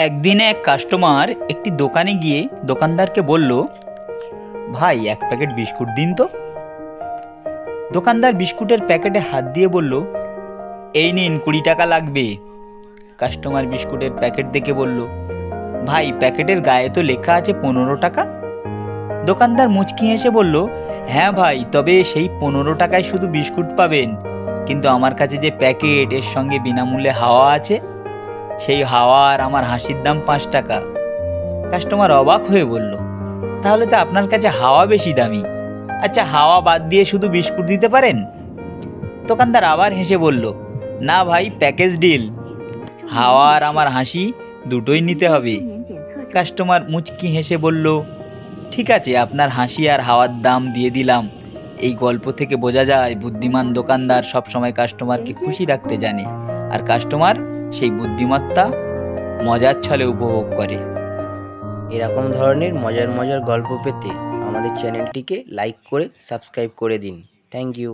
একদিনে এক কাস্টমার একটি দোকানে গিয়ে দোকানদারকে বলল, ভাই এক প্যাকেট বিস্কুট দিন তো। দোকানদার বিস্কুটের প্যাকেটে হাত দিয়ে বলল, এই নিন 20 টাকা লাগবে। কাস্টমার বিস্কুটের প্যাকেট দেখে বলল, ভাই প্যাকেটের গায়ে তো লেখা আছে 15 টাকা। দোকানদার মুচকি হেসে বলল, হ্যাঁ ভাই, তবে সেই 15 টাকায় শুধু বিস্কুট পাবেন, কিন্তু আমার কাছে যে প্যাকেট এর সঙ্গে বিনামূল্যে হাওয়া আছে, সেই হাওয়া আর আমার হাসির দাম 5 টাকা। কাস্টমার অবাক হয়ে বলল, তাহলে তো আপনার কাছে হাওয়া বেশি দামি। আচ্ছা, হাওয়া বাদ দিয়ে শুধু বিস্কুট দিতে পারেন? দোকানদার আবার হেসে বলল, না ভাই, প্যাকেজ ডিল, হাওয়া আর আমার হাসি দুটোই নিতে হবে। কাস্টমার মুচকি হেসে বলল, ঠিক আছে, আপনার হাসি আর হাওয়ার দাম দিয়ে দিলাম। এই গল্প থেকে বোঝা যায় বুদ্ধিমান দোকানদার সবসময় কাস্টমারকে খুশি রাখতে জানে, আর কাস্টমার সেই বুদ্ধিমত্তা মজার ছলে উপভোগ করে। এরকম ধরনের মজার মজার গল্প পেতে আমাদের চ্যানেলটিকে লাইক করে সাবস্ক্রাইব করে দিন। Thank you.